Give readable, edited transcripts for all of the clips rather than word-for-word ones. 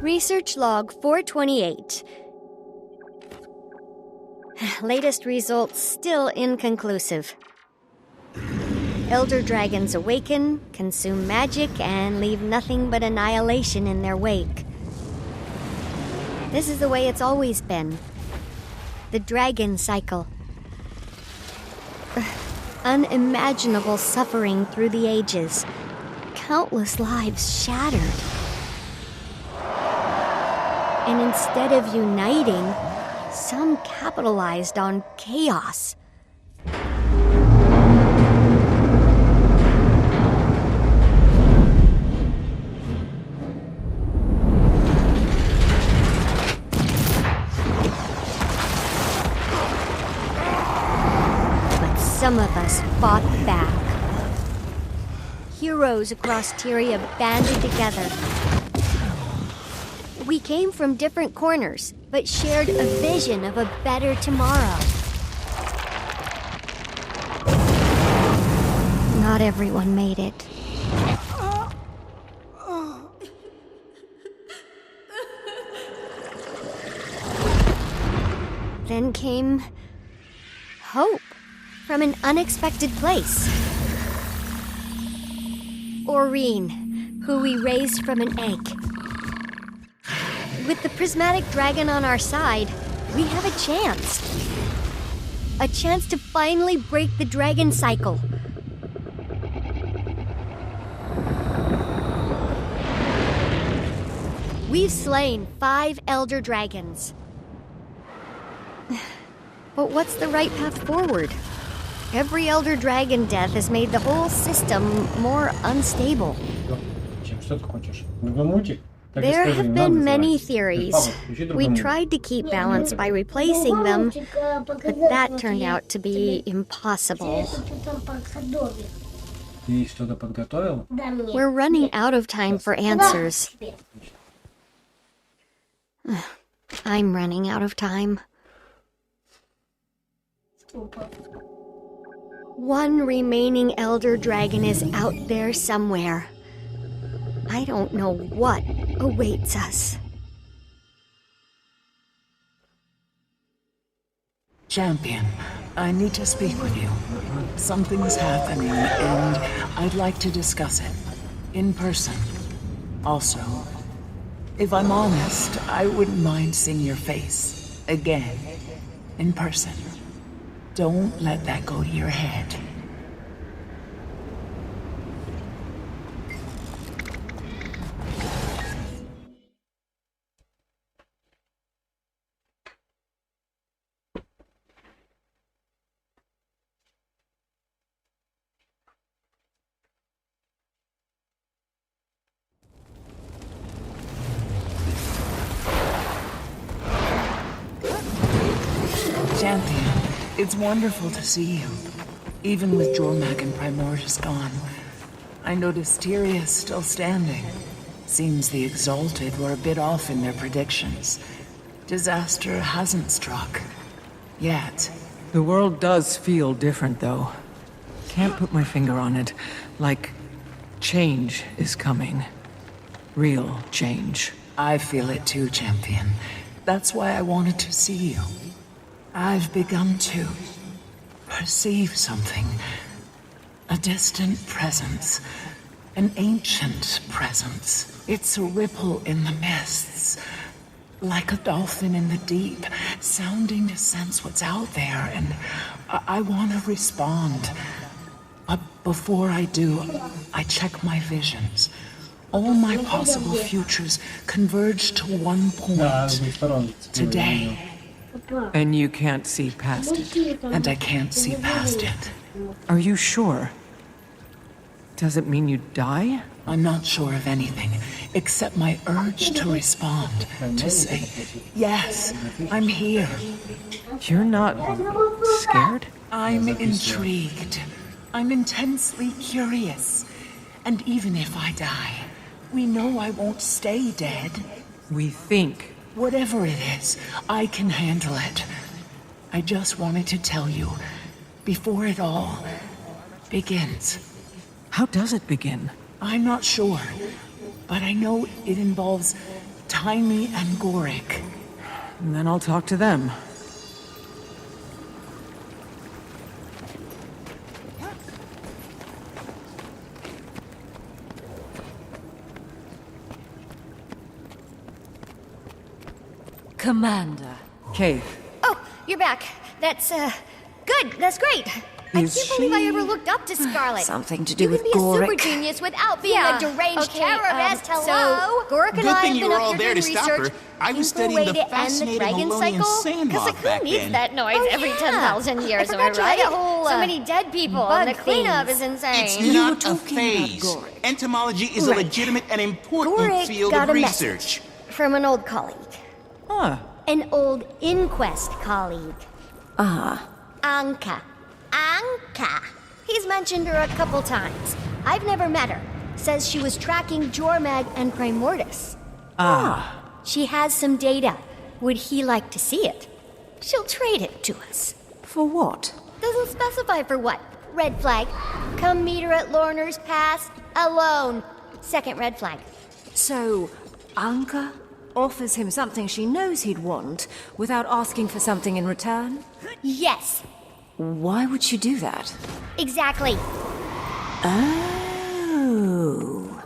Research log 428. Latest results still inconclusive. Elder dragons awaken, consume magic, and leave nothing but annihilation in their wake. This is the way it's always been. The dragon cycle. Unimaginable suffering through the ages. Countless lives shattered. And instead of uniting, some capitalized on chaos. But some of us fought back. Heroes across Tyria banded together. We came from different corners, but shared a vision of a better tomorrow. Not everyone made it. Then came hope from an unexpected place. Aurene, who we raised from an egg. With the prismatic dragon on our side, we have a chance. A chance to finally break the dragon cycle. We've slain 5 elder dragons. But what's the right path forward? Every elder dragon death has made the whole system more unstable. There have been many theories. We tried to keep balance by replacing them, but that turned out to be impossible. We're running out of time for answers. I'm running out of time. One remaining elder dragon is out there somewhere. I don't know what awaits us. Champion, I need to speak with you. Something's happening, and I'd like to discuss it. In person. Also, if I'm honest, I wouldn't mind seeing your face. Again. In person. Don't let that go to your head. Champion, it's wonderful to see you. Even with Jormak and Primordius gone, I noticed Tyria's still standing. Seems the Exalted were a bit off in their predictions. Disaster hasn't struck. Yet. The world does feel different, though. Can't put my finger on it. Like, change is coming. Real change. I feel it too, Champion. That's why I wanted to see you. I've begun to perceive something. A distant presence. An ancient presence. It's a ripple in the mists. Like a dolphin in the deep, sounding to sense what's out there, and I want to respond. But before I do, I check my visions. All my possible futures converge to one point. Today. And you can't see past it. And I can't see past it. Are you sure? Does it mean you die? I'm not sure of anything, except my urge to respond, to say, yes, I'm here. You're not scared? I'm intrigued. I'm intensely curious. And even if I die, we know I won't stay dead. We think. Whatever it is, I can handle it. I just wanted to tell you, before it all begins. How does it begin? I'm not sure, but I know it involves Taimi and Gorik. And then I'll talk to them. Commander. Kate. Oh, you're back. That's, good. That's great. I can't believe I ever looked up to Scarlet. Something to do with Gorik. You can be a super genius without being a deranged terrorist. Hello? So, Gorik and good I thing have you been were up all here there doing to stop research. her. I was looking studying for a the way to end the fascinating dragon Alonian cycle. sand moth who back needs then. that noise every 10,000 years? Am I right? So many dead people, and the cleanup is insane. It's You not were a talking phase. about Gorik. Entomology is a legitimate and important Gorik field got of a research. message from an old colleague. Huh. An old Inquest colleague. Ah. Anka. Anka. He's mentioned her a couple times. I've never met her. Says she was tracking Jormag and Primordus. Ah. She has some data. Would he like to see it? She'll trade it to us. For what? Doesn't specify for what. Red flag. Come meet her at Lorner's Pass alone. Second red flag. So, Anka offers him something she knows he'd want without asking for something in return? Yes, Why would she do that? exactly. Oh.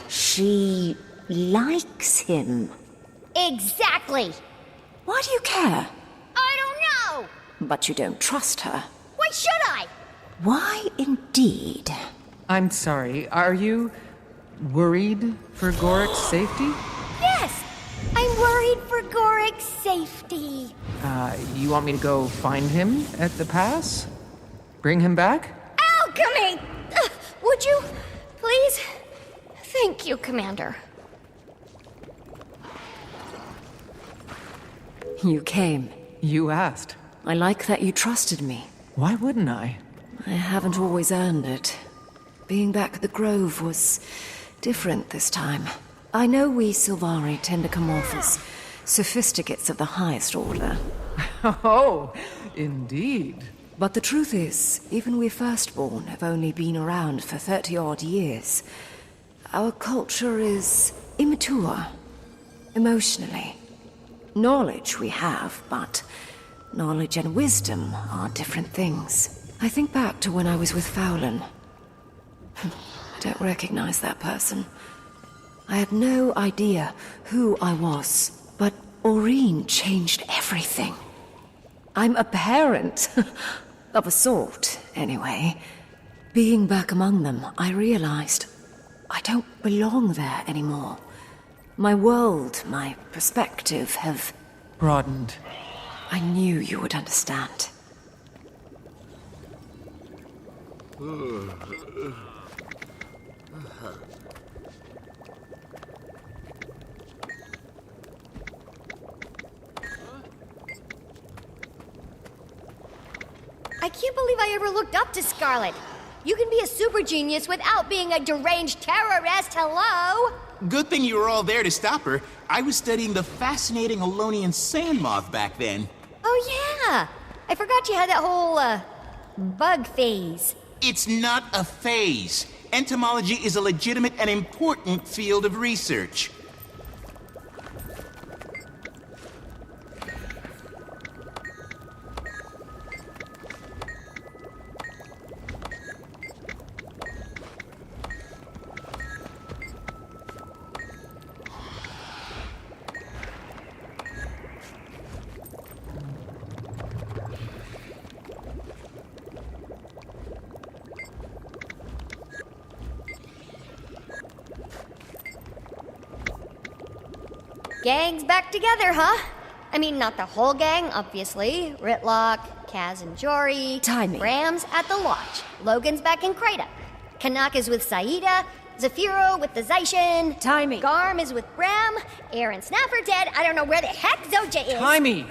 She likes him. Exactly. Why do you care? I don't know. But you don't trust her. Why should I? Why indeed? I'm sorry, are you worried for Gorik's safety? Yes, I'm worried for Gorik's safety. You want me to go find him at the pass? Bring him back? Alchemy! Would you, please? Thank you, Commander. You came. You asked. I like that you trusted me. Why wouldn't I? I haven't always earned it. Being back at the Grove was different this time. I know we Sylvari tend to come off as sophisticates of the highest order. Oh, indeed. But the truth is, even we Firstborn have only been around for 30-odd years. Our culture is immature, emotionally. Knowledge we have, but knowledge and wisdom are different things. I think back to when I was with Fowlin. I don't recognize that person. I had no idea who I was, but Aurene changed everything. I'm a parent. Of a sort, anyway. Being back among them, I realized I don't belong there anymore. My world, my perspective have Broadened. I knew you would understand. I can't believe I ever looked up to Scarlet. You can be a super genius without being a deranged terrorist. Hello? Good thing you were all there to stop her. I was studying the fascinating Alonian sand moth back then. Oh, yeah. I forgot you had that whole, bug phase. It's not a phase. Entomology is a legitimate and important field of research. Gang's back together, huh? I mean, not the whole gang, obviously. Ritlock, Kaz and Jory. Timing. Ram's at the lodge. Logan's back in Krata. Kanaka's with Saida. Zafiro with the Zaishin. Timing. Garm is with Bram. Aaron Snapper dead. I don't know where the heck Zoja is. Timey!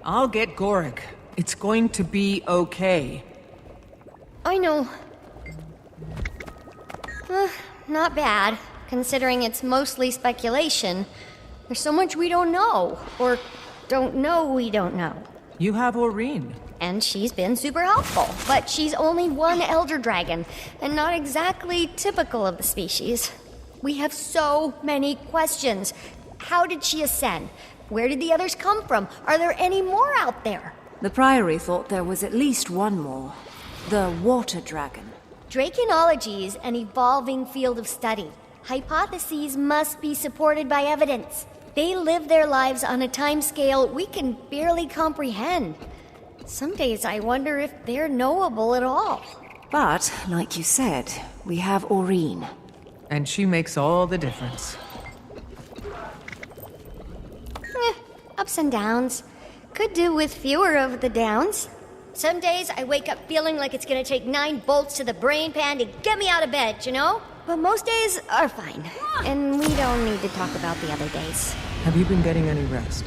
I'll get Gorik. It's going to be okay. I know. Not bad, considering it's mostly speculation. There's so much we don't know, or don't know we don't know. You have Aurene. And she's been super helpful, but she's only one elder dragon, and not exactly typical of the species. We have so many questions. How did she ascend? Where did the others come from? Are there any more out there? The Priory thought there was at least one more. The Water Dragon. Draconology is an evolving field of study. Hypotheses must be supported by evidence. They live their lives on a timescale we can barely comprehend. Some days I wonder if they're knowable at all. But, like you said, we have Aurene. And she makes all the difference. Ups and downs. Could do with fewer of the downs. Some days I wake up feeling like it's gonna take 9 bolts to the brain pan to get me out of bed, you know? But most days are fine. And we don't need to talk about the other days. Have you been getting any rest?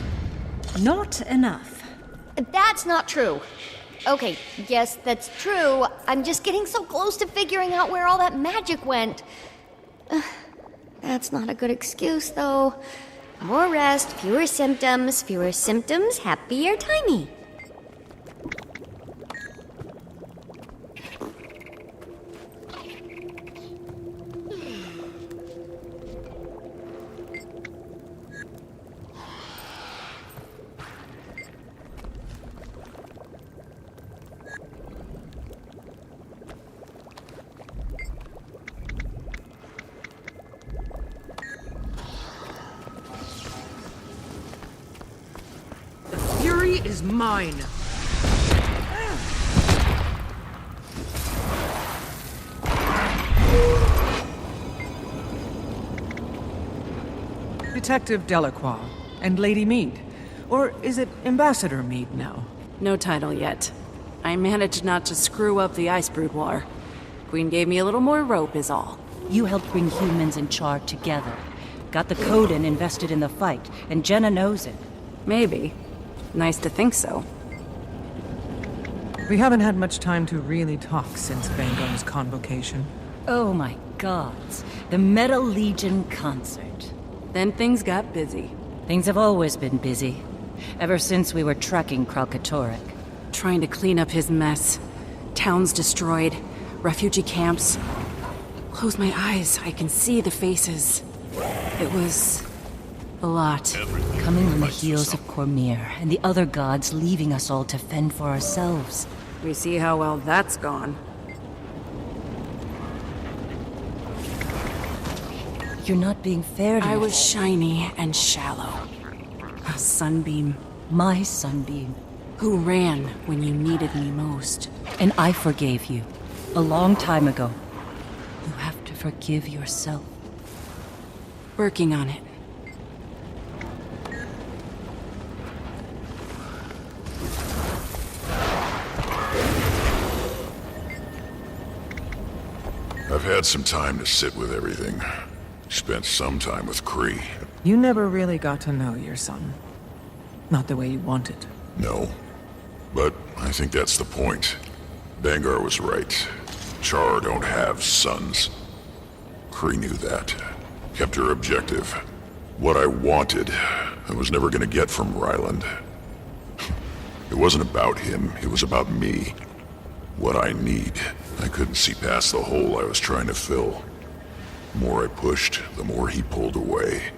Not enough. That's not true. Okay, yes, that's true. I'm just getting so close to figuring out where all that magic went. That's not a good excuse, though. More rest, fewer symptoms, happier timey. Fury is mine. Detective Delacroix and Lady Mead. Or is it Ambassador Mead now? No title yet. I managed not to screw up the Ice Brood War. Queen gave me a little more rope is all. You helped bring humans and Char together. Got the Coden invested in the fight, and Jenna knows it. Maybe. Nice to think so. We haven't had much time to really talk since Vanguard's convocation. Oh my gods. The Metal Legion concert. Then things got busy. Things have always been busy. Ever since we were tracking Kralkatorrik. Trying to clean up his mess. Towns destroyed. Refugee camps. Close my eyes, I can see the faces. It was... a lot. Coming on the heels of Cormyr, and the other gods leaving us all to fend for ourselves. We see how well that's gone. You're not being fair to me. I was shiny and shallow. A sunbeam. My sunbeam. Who ran when you needed me most. And I forgave you. A long time ago. You have to forgive yourself. Working on it. I've had some time to sit with everything. Spent some time with Kree. You never really got to know your son. Not the way you wanted. No. But I think that's the point. Bangar was right. Char don't have sons. Kree knew that. Kept her objective. What I wanted, I was never gonna get from Ryland. It wasn't about him, it was about me. What I need. I couldn't see past the hole I was trying to fill. The more I pushed, the more he pulled away.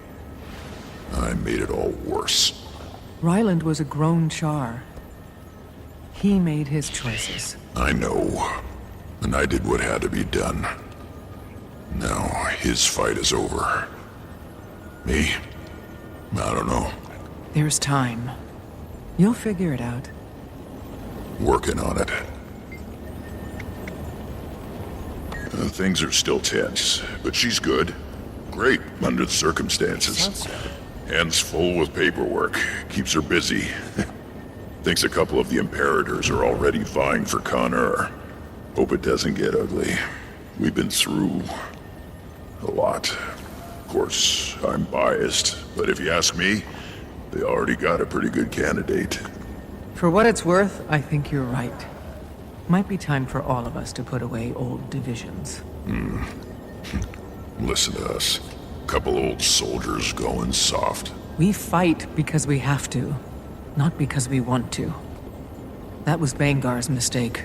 I made it all worse. Ryland was a grown Char. He made his choices. I know. And I did what had to be done. Now, his fight is over. Me? I don't know. There's time. You'll figure it out. Working on it. Things are still tense, but she's good. Great, under the circumstances. Hands full with paperwork. Keeps her busy. Thinks a couple of the Imperators are already vying for Conur. Hope it doesn't get ugly. We've been through... a lot. Of course, I'm biased, but if you ask me, they already got a pretty good candidate. For what it's worth, I think you're right. Might be time for all of us to put away old divisions. Listen to us. Couple old soldiers going soft. We fight because we have to, not because we want to. That was Bangar's mistake.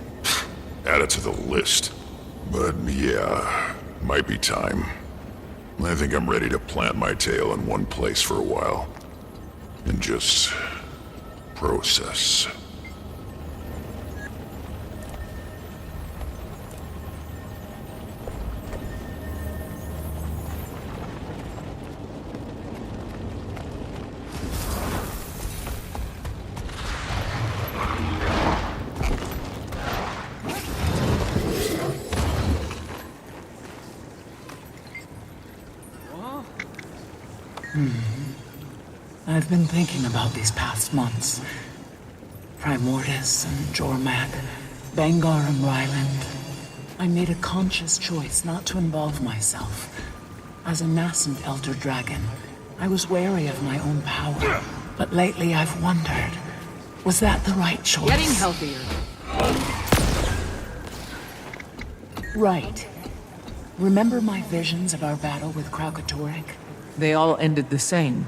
Add it to the list. But yeah, might be time. I think I'm ready to plant my tail in one place for a while. And just process. I've been thinking about these past months. Primordus and Jormak, Bangar and Ryland. I made a conscious choice not to involve myself. As a nascent elder dragon, I was wary of my own power. But lately I've wondered, was that the right choice? Getting healthier. Right. Remember my visions of our battle with Kraukatorek? They all ended the same.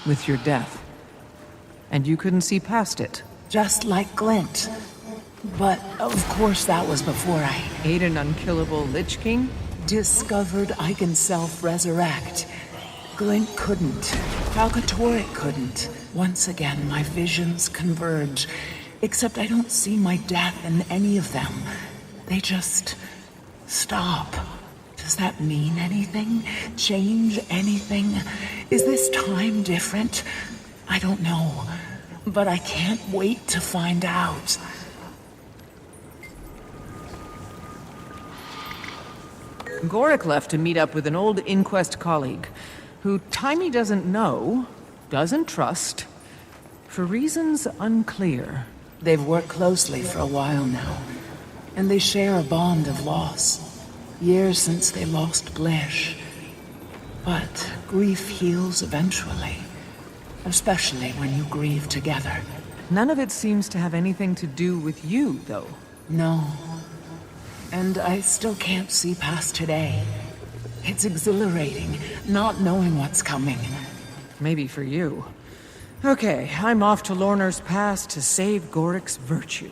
With your death. And you couldn't see past it. Just like Glint. But, of course, that was before I Ate an unkillable Lich King? discovered I can self-resurrect. Glint couldn't. Kraukatorek couldn't. Once again, my visions converge. Except I don't see my death in any of them. They just stop. Does that mean anything? Change anything? Is this time different? I don't know. But I can't wait to find out. Gorik left to meet up with an old Inquest colleague, who Timey doesn't know, doesn't trust, for reasons unclear. They've worked closely for a while now, and they share a bond of loss. Years since they lost Blish. But grief heals eventually, especially when you grieve together. None of it seems to have anything to do with you, though. No. And I still can't see past today. It's exhilarating, not knowing what's coming. Maybe for you. Okay, I'm off to Lorner's Pass to save Gorik's virtue.